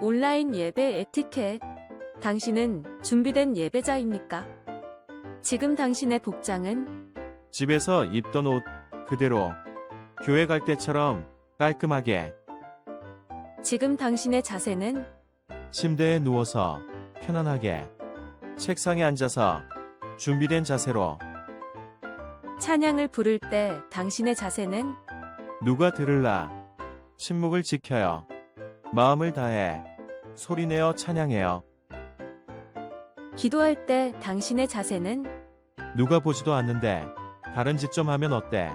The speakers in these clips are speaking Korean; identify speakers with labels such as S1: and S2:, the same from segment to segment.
S1: 온라인 예배 에티켓. 당신은 준비된 예배자입니까? 지금 당신의 복장은?
S2: 집에서 입던 옷 그대로 교회 갈 때처럼 깔끔하게
S1: 지금 당신의 자세는?
S2: 침대에 누워서 편안하게 책상에 앉아서 준비된 자세로
S1: 찬양을 부를 때 당신의 자세는?
S2: 누가 들을라 침묵을 지켜요. 마음을 다해 소리내어 찬양해요.
S1: 기도할 때 당신의 자세는?
S2: 누가 보지도 않는데 다른 짓 좀 하면 어때?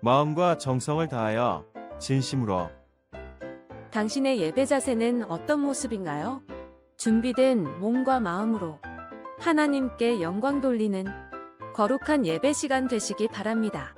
S2: 마음과 정성을 다하여 진심으로
S1: 당신의 예배 자세는 어떤 모습인가요? 준비된 몸과 마음으로 하나님께 영광 돌리는 거룩한 예배 시간 되시기 바랍니다.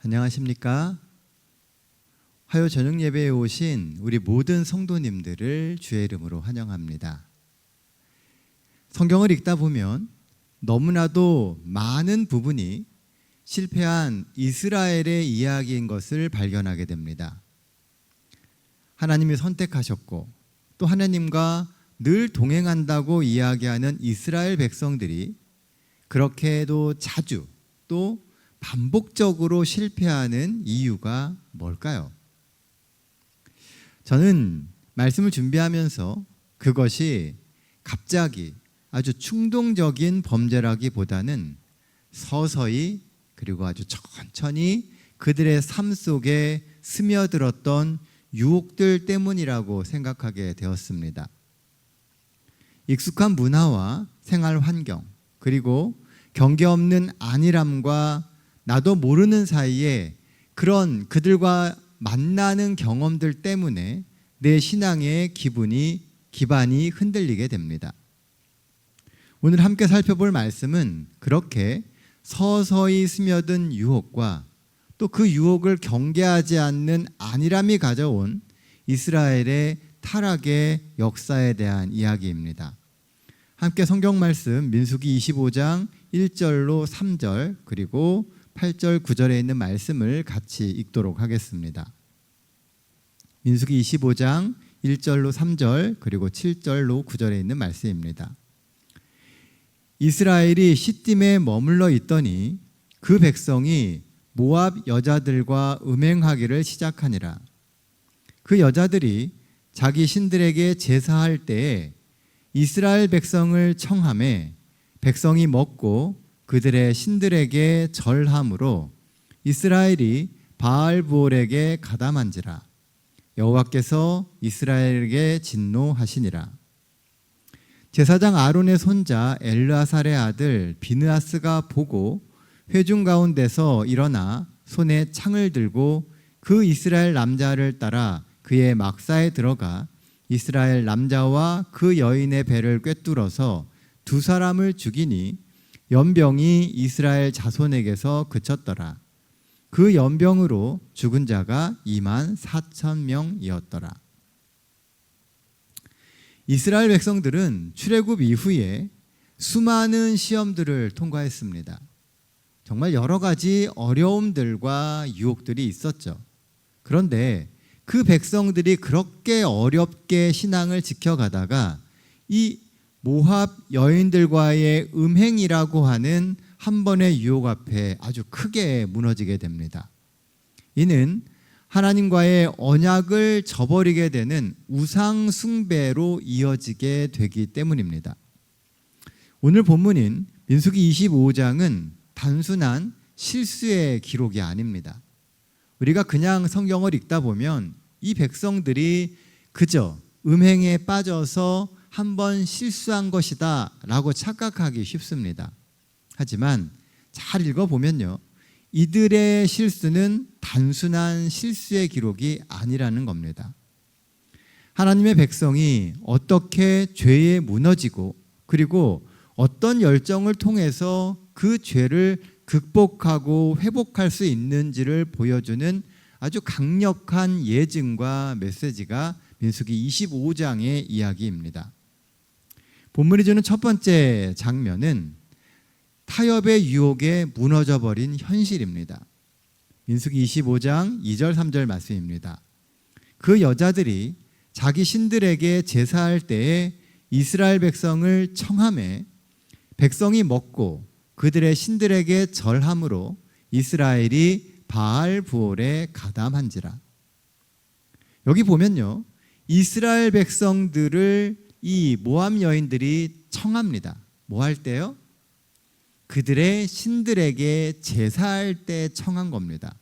S3: 안녕하십니까? 화요 저녁 예배에 오신 우리 모든 성도님들을 주의 이름으로 환영합니다. 성경을 읽다 보면 너무나도 많은 부분이 실패한 이스라엘의 이야기인 것을 발견하게 됩니다. 하나님이 선택하셨고 또 하나님과 늘 동행한다고 이야기하는 이스라엘 백성들이 그렇게도 자주 또 반복적으로 실패하는 이유가 뭘까요? 저는 말씀을 준비하면서 그것이 갑자기 아주 충동적인 범죄라기보다는 서서히 그리고 아주 천천히 그들의 삶 속에 스며들었던 유혹들 때문이라고 생각하게 되었습니다. 익숙한 문화와 생활 환경 그리고 경계 없는 안일함과 나도 모르는 사이에 그런 그들과 만나는 경험들 때문에 내 신앙의 기반이 흔들리게 됩니다. 오늘 함께 살펴볼 말씀은 그렇게 서서히 스며든 유혹과 또 그 유혹을 경계하지 않는 안일함이 가져온 이스라엘의 타락의 역사에 대한 이야기입니다. 함께 성경 말씀 민수기 25장 1절로 3절 그리고 8절 9절에 있는 말씀을 같이 읽도록 하겠습니다. 민수기 25장 1절로 3절 그리고 7절로 9절에 있는 말씀입니다. 이스라엘이 시딤에 머물러 있더니 그 백성이 모압 여자들과 음행하기를 시작하니라. 그 여자들이 자기 신들에게 제사할 때에 이스라엘 백성을 청하매 백성이 먹고 그들의 신들에게 절함으로 이스라엘이 바알부올에게 가담한지라. 여호와께서 이스라엘에게 진노하시니라. 제사장 아론의 손자 엘르아살의 아들 비느하스가 보고 회중 가운데서 일어나 손에 창을 들고 그 이스라엘 남자를 따라 그의 막사에 들어가 이스라엘 남자와 그 여인의 배를 꿰뚫어서 두 사람을 죽이니 연병이 이스라엘 자손에게서 그쳤더라. 그 연병으로 죽은 자가 24,000명이었더라. 이스라엘 백성들은 출애굽 이후에 수많은 시험들을 통과했습니다. 정말 여러 가지 어려움들과 유혹들이 있었죠. 그런데 그 백성들이 그렇게 어렵게 신앙을 지켜가다가 이 모압 여인들과의 음행이라고 하는 한 번의 유혹 앞에 아주 크게 무너지게 됩니다. 이는 하나님과의 언약을 저버리게 되는 우상 숭배로 이어지게 되기 때문입니다. 오늘 본문인 민수기 25장은 단순한 실수의 기록이 아닙니다. 우리가 그냥 성경을 읽다 보면 이 백성들이 그저 음행에 빠져서 한번 실수한 것이다 라고 착각하기 쉽습니다. 하지만 잘 읽어보면요, 이들의 실수는 단순한 실수의 기록이 아니라는 겁니다. 하나님의 백성이 어떻게 죄에 무너지고 그리고 어떤 열정을 통해서 그 죄를 극복하고 회복할 수 있는지를 보여주는 아주 강력한 예증과 메시지가 민수기 25장의 이야기입니다. 본문이 주는 첫 번째 장면은 타협의 유혹에 무너져버린 현실입니다. 민수기 25장 2절 3절 말씀입니다. 그 여자들이 자기 신들에게 제사할 때에 이스라엘 백성을 청하매 백성이 먹고 그들의 신들에게 절함으로 이스라엘이 바알부올에 가담한지라. 여기 보면요, 이스라엘 백성들을 이 모압 여인들이 청합니다. 뭐 할 때요? 그들의 신들에게 제사할 때 청한 겁니다.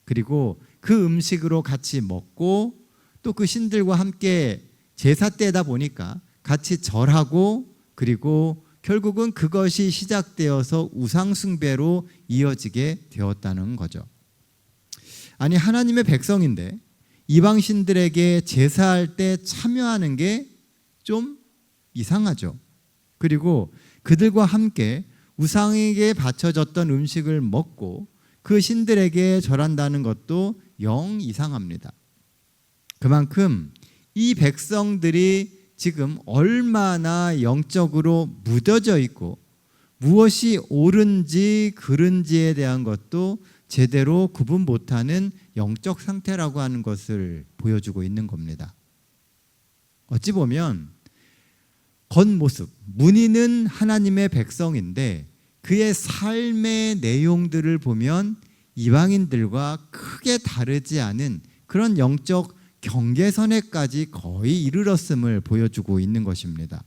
S3: 그리고 그 음식으로 같이 먹고 또 그 신들과 함께 제사 때다 보니까 같이 절하고 그리고 결국은 그것이 시작되어서 우상숭배로 이어지게 되었다는 거죠. 아니, 하나님의 백성인데 이방신들에게 제사할 때 참여하는 게 좀 이상하죠. 그리고 그들과 함께 우상에게 바쳐졌던 음식을 먹고 그 신들에게 절한다는 것도 영 이상합니다. 그만큼 이 백성들이 지금 얼마나 영적으로 무뎌져 있고 무엇이 옳은지 그른지에 대한 것도 제대로 구분 못하는 영적 상태라고 하는 것을 보여주고 있는 겁니다. 어찌 보면 겉모습, 문의는 하나님의 백성인데 그의 삶의 내용들을 보면 이방인들과 크게 다르지 않은 그런 영적 경계선에까지 거의 이르렀음을 보여주고 있는 것입니다.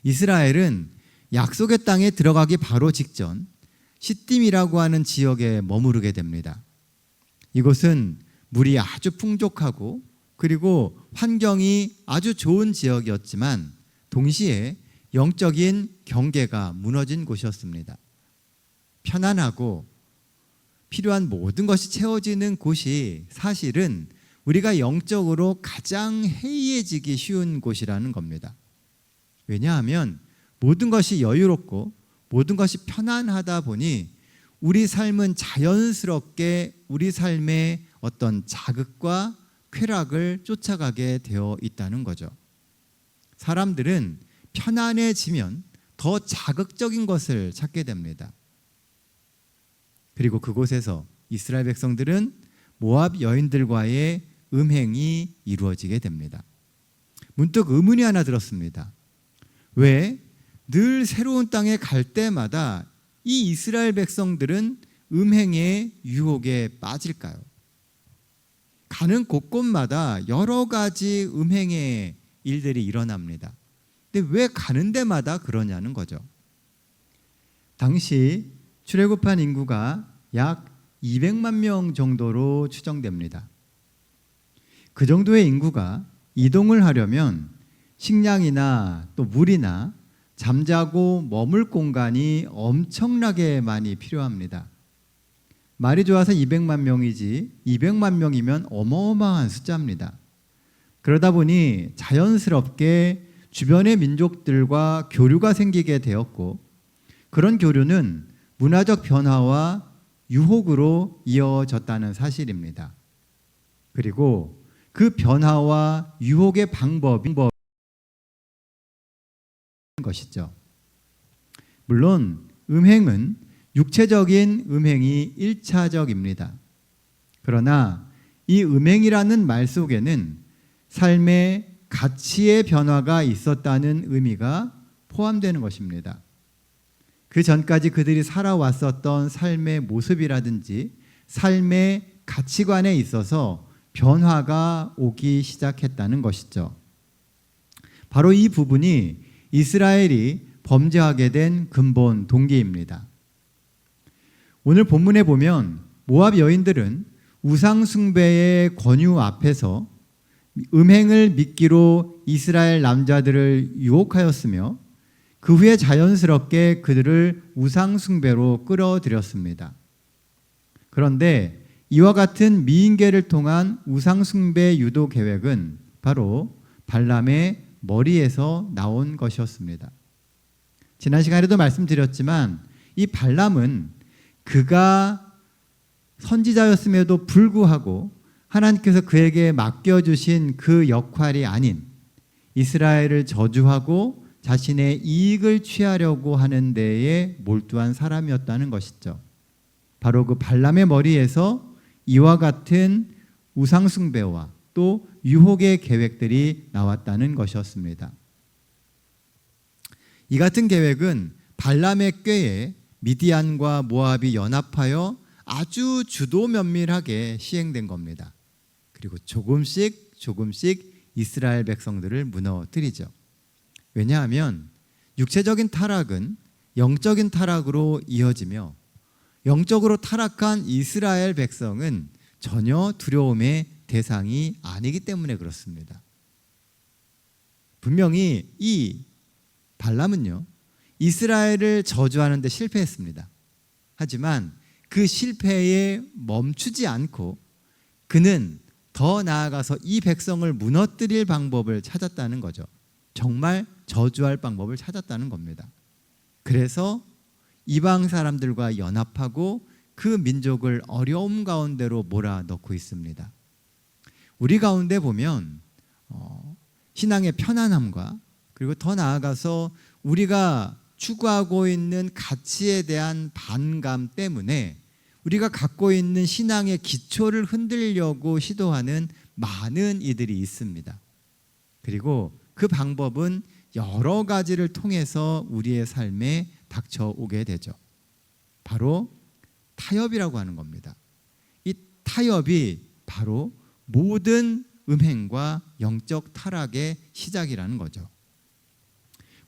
S3: 이스라엘은 약속의 땅에 들어가기 바로 직전 시딤이라고 하는 지역에 머무르게 됩니다. 이곳은 물이 아주 풍족하고 그리고 환경이 아주 좋은 지역이었지만 동시에 영적인 경계가 무너진 곳이었습니다. 편안하고 필요한 모든 것이 채워지는 곳이 사실은 우리가 영적으로 가장 해이해지기 쉬운 곳이라는 겁니다. 왜냐하면 모든 것이 여유롭고 모든 것이 편안하다 보니 우리 삶은 자연스럽게 우리 삶의 어떤 자극과 쾌락을 쫓아가게 되어 있다는 거죠. 사람들은 편안해지면 더 자극적인 것을 찾게 됩니다. 그리고 그곳에서 이스라엘 백성들은 모압 여인들과의 음행이 이루어지게 됩니다. 문득 의문이 하나 들었습니다. 왜 늘 새로운 땅에 갈 때마다 이 이스라엘 백성들은 음행의 유혹에 빠질까요? 가는 곳곳마다 여러 가지 음행의 일들이 일어납니다. 근데 왜 가는 데마다 그러냐는 거죠. 당시 출애굽한 인구가 약 200만 명 정도로 추정됩니다. 그 정도의 인구가 이동을 하려면 식량이나 또 물이나 잠자고 머물 공간이 엄청나게 많이 필요합니다. 말이 좋아서 200만 명이지 200만 명이면 어마어마한 숫자입니다. 그러다 보니 자연스럽게 주변의 민족들과 교류가 생기게 되었고 그런 교류는 문화적 변화와 유혹으로 이어졌다는 사실입니다. 그리고 그 변화와 유혹의 방법인 것이죠. 물론 음행은 육체적인 음행이 1차적입니다. 그러나 이 음행이라는 말 속에는 삶의 가치의 변화가 있었다는 의미가 포함되는 것입니다. 그 전까지 그들이 살아왔었던 삶의 모습이라든지 삶의 가치관에 있어서 변화가 오기 시작했다는 것이죠. 바로 이 부분이 이스라엘이 범죄하게 된 근본 동기입니다. 오늘 본문에 보면 모압 여인들은 우상 숭배의 권유 앞에서 음행을 믿기로 이스라엘 남자들을 유혹하였으며 그 후에 자연스럽게 그들을 우상 숭배로 끌어들였습니다. 그런데 이와 같은 미인계를 통한 우상 숭배 유도 계획은 바로 발람의 머리에서 나온 것이었습니다. 지난 시간에도 말씀드렸지만 이 발람은 그가 선지자였음에도 불구하고 하나님께서 그에게 맡겨주신 그 역할이 아닌 이스라엘을 저주하고 자신의 이익을 취하려고 하는 데에 몰두한 사람이었다는 것이죠. 바로 그 발람의 머리에서 이와 같은 우상 숭배와 또 유혹의 계획들이 나왔다는 것이었습니다. 이 같은 계획은 발람의 꾀에 미디안과 모압이 연합하여 아주 주도 면밀하게 시행된 겁니다. 그리고 조금씩 이스라엘 백성들을 무너뜨리죠. 왜냐하면 육체적인 타락은 영적인 타락으로 이어지며 영적으로 타락한 이스라엘 백성은 전혀 두려움의 대상이 아니기 때문에 그렇습니다. 분명히 이 발람은요, 이스라엘을 저주하는 데 실패했습니다. 하지만 그 실패에 멈추지 않고 그는 더 나아가서 이 백성을 무너뜨릴 방법을 찾았다는 거죠. 정말 저주할 방법을 찾았다는 겁니다. 그래서 이방 사람들과 연합하고 그 민족을 어려움 가운데로 몰아넣고 있습니다. 우리 가운데 보면 신앙의 편안함과 그리고 더 나아가서 우리가 추구하고 있는 가치에 대한 반감 때문에 우리가 갖고 있는 신앙의 기초를 흔들려고 시도하는 많은 이들이 있습니다. 그리고 그 방법은 여러 가지를 통해서 우리의 삶에 닥쳐오게 되죠. 바로 타협이라고 하는 겁니다. 이 타협이 바로 모든 음행과 영적 타락의 시작이라는 거죠.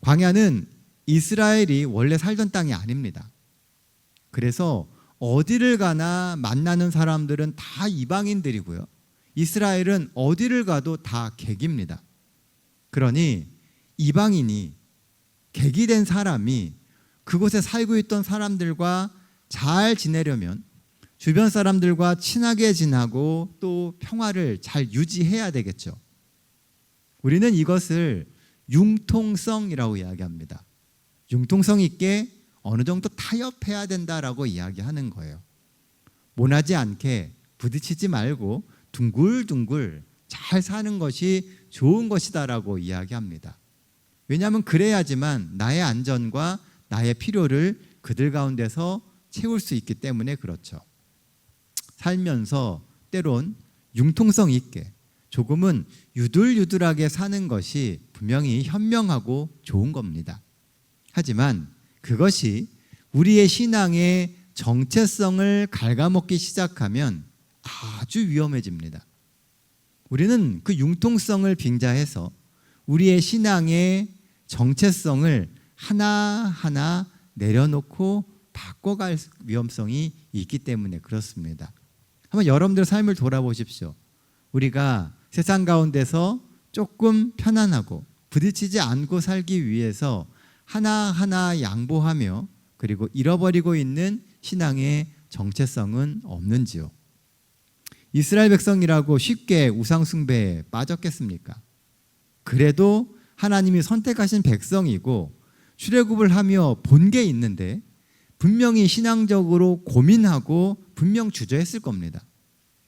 S3: 광야는 이스라엘이 원래 살던 땅이 아닙니다. 그래서 어디를 가나 만나는 사람들은 다 이방인들이고요. 이스라엘은 어디를 가도 다 객입니다. 그러니 이방인이 객이 된 사람이 그곳에 살고 있던 사람들과 잘 지내려면 주변 사람들과 친하게 지내고 또 평화를 잘 유지해야 되겠죠. 우리는 이것을 융통성이라고 이야기합니다. 융통성 있게 어느 정도 타협해야 된다라고 이야기하는 거예요. 모나지 않게 부딪히지 말고 둥글둥글 잘 사는 것이 좋은 것이다라고 이야기합니다. 왜냐하면 그래야지만 나의 안전과 나의 필요를 그들 가운데서 채울 수 있기 때문에 그렇죠. 살면서 때론 융통성 있게 조금은 유들유들하게 사는 것이 분명히 현명하고 좋은 겁니다. 하지만 그것이 우리의 신앙의 정체성을 갉아먹기 시작하면 아주 위험해집니다. 우리는 그 융통성을 빙자해서 우리의 신앙의 정체성을 하나하나 내려놓고 바꿔갈 위험성이 있기 때문에 그렇습니다. 한번 여러분들 삶을 돌아보십시오. 우리가 세상 가운데서 조금 편안하고 부딪히지 않고 살기 위해서 하나하나 양보하며 그리고 잃어버리고 있는 신앙의 정체성은 없는지요? 이스라엘 백성이라고 쉽게 우상 숭배에 빠졌겠습니까? 그래도 하나님이 선택하신 백성이고 출애굽을 하며 본 게 있는데 분명히 신앙적으로 고민하고 분명 주저했을 겁니다.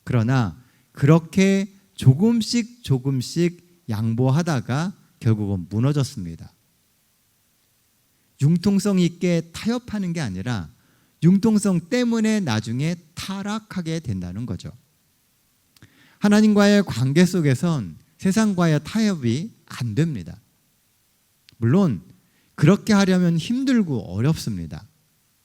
S3: 그러나 그렇게 조금씩 양보하다가 결국은 무너졌습니다. 융통성 있게 타협하는 게 아니라 융통성 때문에 나중에 타락하게 된다는 거죠. 하나님과의 관계 속에선 세상과의 타협이 안 됩니다. 물론 그렇게 하려면 힘들고 어렵습니다.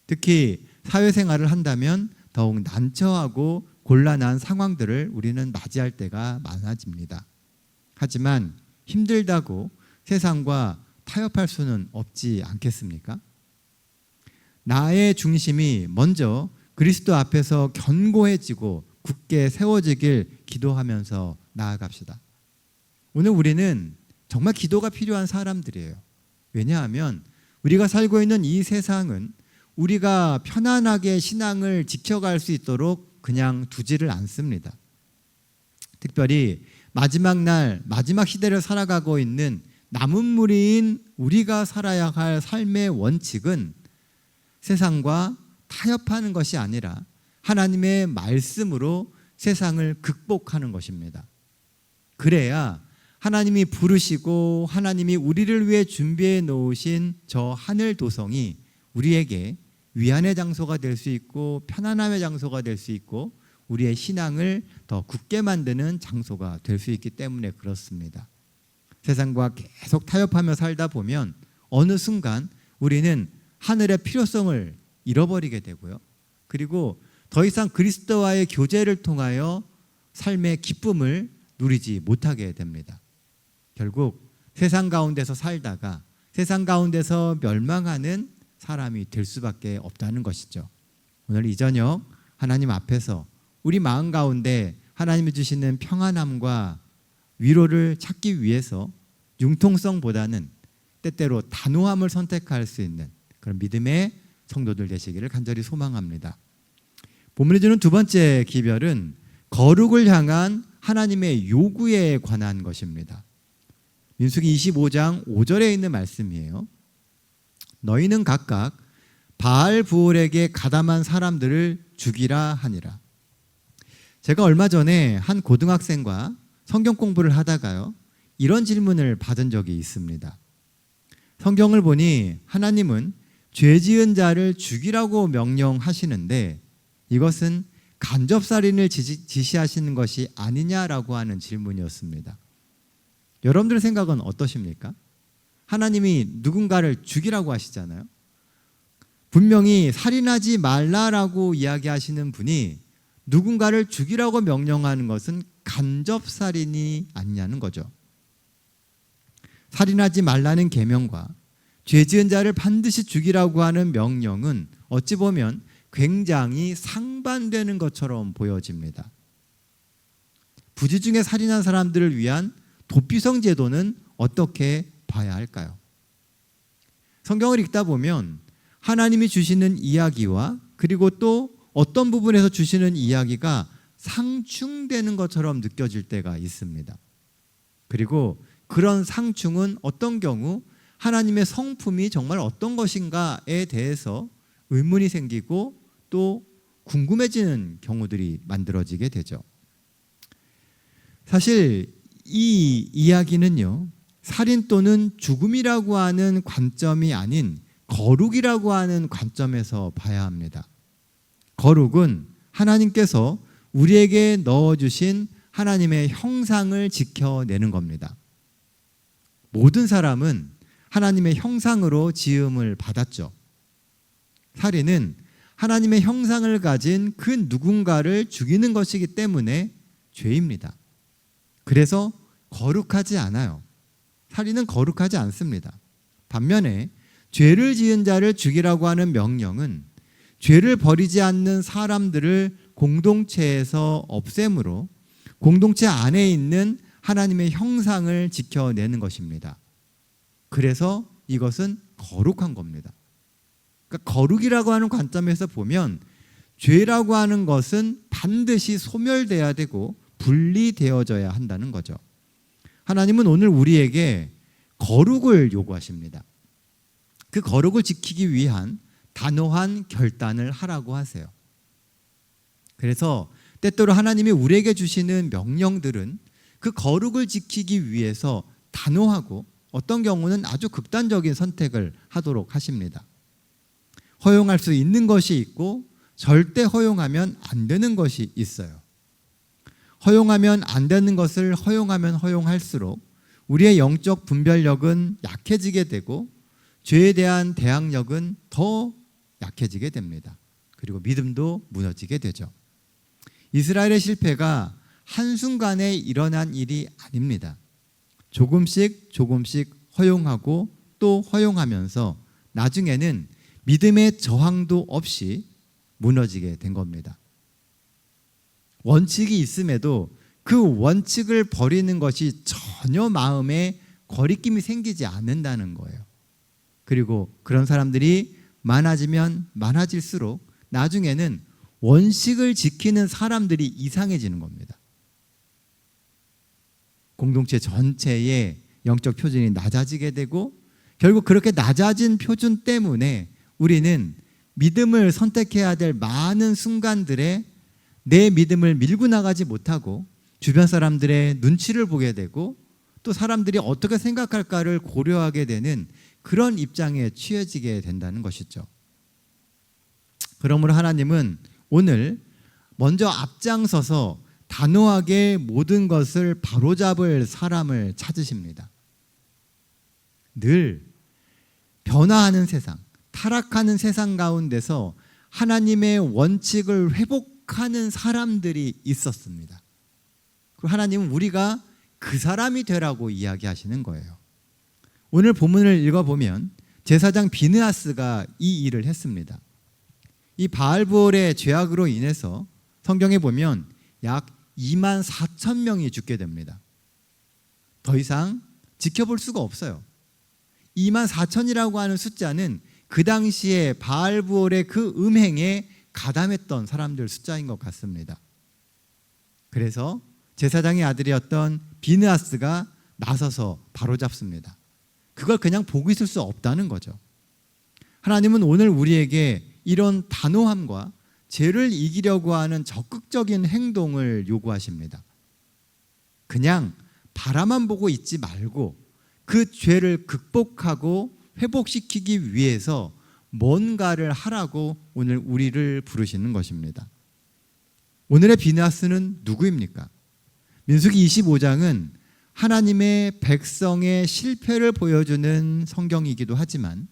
S3: 특히 사회생활을 한다면 더욱 난처하고 곤란한 상황들을 우리는 맞이할 때가 많아집니다. 하지만 힘들다고 세상과 타협할 수는 없지 않겠습니까? 나의 중심이 먼저 그리스도 앞에서 견고해지고 굳게 세워지길 기도하면서 나아갑시다. 오늘 우리는 정말 기도가 필요한 사람들이에요. 왜냐하면 우리가 살고 있는 이 세상은 우리가 편안하게 신앙을 지켜갈 수 있도록 그냥 두지를 않습니다. 특별히 마지막 날, 마지막 시대를 살아가고 있는 남은 무리인 우리가 살아야 할 삶의 원칙은 세상과 타협하는 것이 아니라 하나님의 말씀으로 세상을 극복하는 것입니다. 그래야 하나님이 부르시고 하나님이 우리를 위해 준비해 놓으신 저 하늘 도성이 우리에게 위안의 장소가 될 수 있고 편안함의 장소가 될 수 있고 우리의 신앙을 더 굳게 만드는 장소가 될 수 있기 때문에 그렇습니다. 세상과 계속 타협하며 살다 보면 어느 순간 우리는 하늘의 필요성을 잃어버리게 되고요. 그리고 더 이상 그리스도와의 교제를 통하여 삶의 기쁨을 누리지 못하게 됩니다. 결국 세상 가운데서 살다가 세상 가운데서 멸망하는 사람이 될 수밖에 없다는 것이죠. 오늘 이 저녁 하나님 앞에서 우리 마음 가운데 하나님이 주시는 평안함과 위로를 찾기 위해서 융통성보다는 때때로 단호함을 선택할 수 있는 그런 믿음의 성도들 되시기를 간절히 소망합니다. 본문이 주는 두 번째 기별은 거룩을 향한 하나님의 요구에 관한 것입니다. 민수기 25장 5절에 있는 말씀이에요. 너희는 각각 바알 부올에게 가담한 사람들을 죽이라 하니라. 제가 얼마 전에 한 고등학생과 성경 공부를 하다가요, 이런 질문을 받은 적이 있습니다. 성경을 보니 하나님은 죄 지은 자를 죽이라고 명령하시는데 이것은 간접살인을 지시하시는 것이 아니냐라고 하는 질문이었습니다. 여러분들의 생각은 어떠십니까? 하나님이 누군가를 죽이라고 하시잖아요. 분명히 살인하지 말라라고 이야기하시는 분이 누군가를 죽이라고 명령하는 것은 간접살인이 아니냐는 거죠. 살인하지 말라는 계명과 죄 지은 자를 반드시 죽이라고 하는 명령은 어찌 보면 굉장히 상반되는 것처럼 보여집니다. 부지 중에 살인한 사람들을 위한 도피성 제도는 어떻게 봐야 할까요? 성경을 읽다 보면 하나님이 주시는 이야기와 그리고 또 어떤 부분에서 주시는 이야기가 상충되는 것처럼 느껴질 때가 있습니다. 그리고 그런 상충은 어떤 경우 하나님의 성품이 정말 어떤 것인가에 대해서 의문이 생기고 또 궁금해지는 경우들이 만들어지게 되죠. 사실 이 이야기는요, 살인 또는 죽음이라고 하는 관점이 아닌 거룩이라고 하는 관점에서 봐야 합니다. 거룩은 하나님께서 우리에게 넣어주신 하나님의 형상을 지켜내는 겁니다. 모든 사람은 하나님의 형상으로 지음을 받았죠. 살인은 하나님의 형상을 가진 그 누군가를 죽이는 것이기 때문에 죄입니다. 그래서 거룩하지 않아요. 살인은 거룩하지 않습니다. 반면에 죄를 지은 자를 죽이라고 하는 명령은 죄를 버리지 않는 사람들을 공동체에서 없앰으로 공동체 안에 있는 하나님의 형상을 지켜내는 것입니다. 그래서 이것은 거룩한 겁니다. 그러니까 거룩이라고 하는 관점에서 보면 죄라고 하는 것은 반드시 소멸돼야 되고 분리되어져야 한다는 거죠. 하나님은 오늘 우리에게 거룩을 요구하십니다. 그 거룩을 지키기 위한 단호한 결단을 하라고 하세요. 그래서 때때로 하나님이 우리에게 주시는 명령들은 그 거룩을 지키기 위해서 단호하고 어떤 경우는 아주 극단적인 선택을 하도록 하십니다. 허용할 수 있는 것이 있고 절대 허용하면 안 되는 것이 있어요. 허용하면 안 되는 것을 허용하면 허용할수록 우리의 영적 분별력은 약해지게 되고 죄에 대한 대항력은 더 약해지게 됩니다. 그리고 믿음도 무너지게 되죠. 이스라엘의 실패가 한순간에 일어난 일이 아닙니다. 조금씩 허용하고 또 허용하면서 나중에는 믿음의 저항도 없이 무너지게 된 겁니다. 원칙이 있음에도 그 원칙을 버리는 것이 전혀 마음에 거리낌이 생기지 않는다는 거예요. 그리고 그런 사람들이 많아지면 많아질수록 나중에는 원칙을 지키는 사람들이 이상해지는 겁니다. 공동체 전체의 영적 표준이 낮아지게 되고 결국 그렇게 낮아진 표준 때문에 우리는 믿음을 선택해야 될 많은 순간들에 내 믿음을 밀고 나가지 못하고 주변 사람들의 눈치를 보게 되고 또 사람들이 어떻게 생각할까를 고려하게 되는 그런 입장에 취해지게 된다는 것이죠. 그러므로 하나님은 오늘 먼저 앞장서서 단호하게 모든 것을 바로잡을 사람을 찾으십니다. 늘 변화하는 세상, 타락하는 세상 가운데서 하나님의 원칙을 회복하는 사람들이 있었습니다. 그리고 하나님은 우리가 그 사람이 되라고 이야기하시는 거예요. 오늘 본문을 읽어보면 제사장 비느하스가 이 일을 했습니다. 이 바알브올의 죄악으로 인해서 성경에 보면 약 2만 4천 명이 죽게 됩니다. 더 이상 지켜볼 수가 없어요. 2만 4천이라고 하는 숫자는 그 당시에 바알브올의 그 음행에 가담했던 사람들 숫자인 것 같습니다. 그래서 제사장의 아들이었던 비느하스가 나서서 바로잡습니다. 그걸 그냥 보고 있을 수 없다는 거죠. 하나님은 오늘 우리에게 이런 단호함과 죄를 이기려고 하는 적극적인 행동을 요구하십니다. 그냥 바라만 보고 있지 말고 그 죄를 극복하고 회복시키기 위해서 뭔가를 하라고 오늘 우리를 부르시는 것입니다. 오늘의 비느하스는 누구입니까? 민수기 25장은 하나님의 백성의 실패를 보여주는 성경이기도 하지만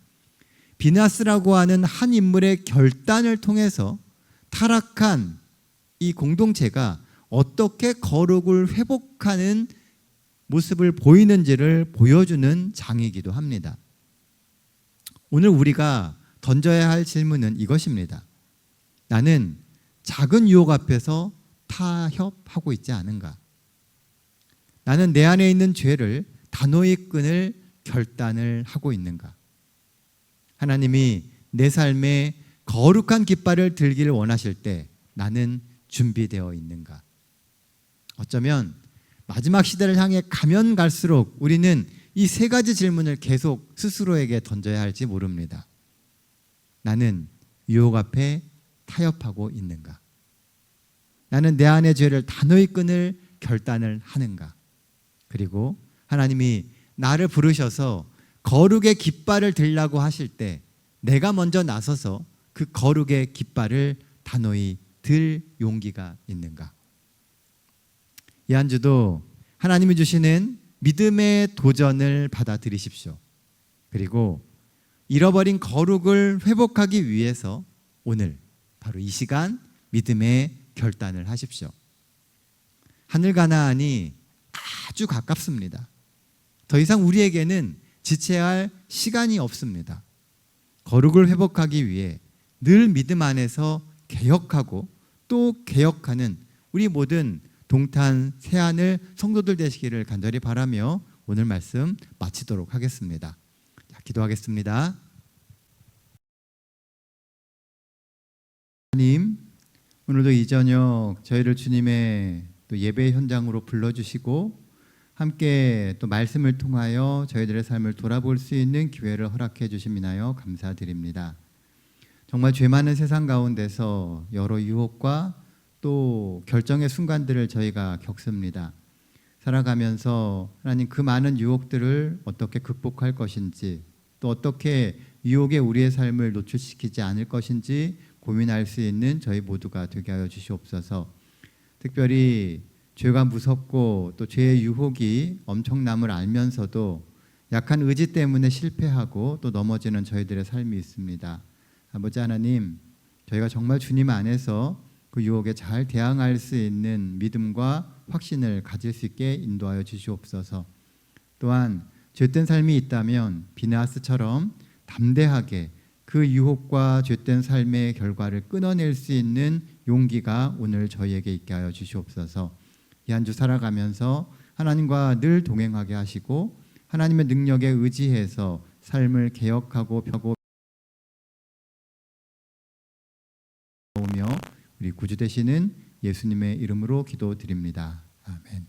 S3: 비느하스라고 하는 한 인물의 결단을 통해서 타락한 이 공동체가 어떻게 거룩을 회복하는 모습을 보이는지를 보여주는 장이기도 합니다. 오늘 우리가 던져야 할 질문은 이것입니다. 나는 작은 유혹 앞에서 타협하고 있지 않은가? 나는 내 안에 있는 죄를 단호히 끊을 결단을 하고 있는가? 하나님이 내 삶에 거룩한 깃발을 들기를 원하실 때 나는 준비되어 있는가? 어쩌면 마지막 시대를 향해 가면 갈수록 우리는 이 세 가지 질문을 계속 스스로에게 던져야 할지 모릅니다. 나는 유혹 앞에 타협하고 있는가? 나는 내 안의 죄를 단호히 끊을 결단을 하는가? 그리고 하나님이 나를 부르셔서 거룩의 깃발을 들라고 하실 때 내가 먼저 나서서 그 거룩의 깃발을 단호히 들 용기가 있는가? 이 한 주도 하나님이 주시는 믿음의 도전을 받아들이십시오. 그리고 잃어버린 거룩을 회복하기 위해서 오늘 바로 이 시간 믿음의 결단을 하십시오. 하늘 가나안이 아주 가깝습니다. 더 이상 우리에게는 지체할 시간이 없습니다. 거룩을 회복하기 위해 늘 믿음 안에서 개혁하고 또 개혁하는 우리 모든 동탄 새하늘 성도들 되시기를 간절히 바라며 오늘 말씀 마치도록 하겠습니다. 자, 기도하겠습니다. 하나님, 오늘도 이 저녁 저희를 주님의 또 예배 현장으로 불러주시고 함께 또 말씀을 통하여 저희들의 삶을 돌아볼 수 있는 기회를 허락해 주심이나요 감사드립니다. 정말 죄 많은 세상 가운데서 여러 유혹과 또 결정의 순간들을 저희가 겪습니다. 살아가면서 하나님 그 많은 유혹들을 어떻게 극복할 것인지 또 어떻게 유혹에 우리의 삶을 노출시키지 않을 것인지 고민할 수 있는 저희 모두가 되게 하여 주시옵소서. 특별히 죄가 무섭고 또 죄의 유혹이 엄청남을 알면서도 약한 의지 때문에 실패하고 또 넘어지는 저희들의 삶이 있습니다. 아버지 하나님, 저희가 정말 주님 안에서 그 유혹에 잘 대항할 수 있는 믿음과 확신을 가질 수 있게 인도하여 주시옵소서. 또한 죄된 삶이 있다면 비느하스처럼 담대하게 그 유혹과 죄된 삶의 결과를 끊어낼 수 있는 용기가 오늘 저희에게 있게 하여 주시옵소서. 이 한 주 살아가면서 하나님과 늘 동행하게 하시고 하나님의 능력에 의지해서 삶을 개혁하고 펴고 오며 우리 구주 되시는 예수님의 이름으로 기도드립니다. 아멘.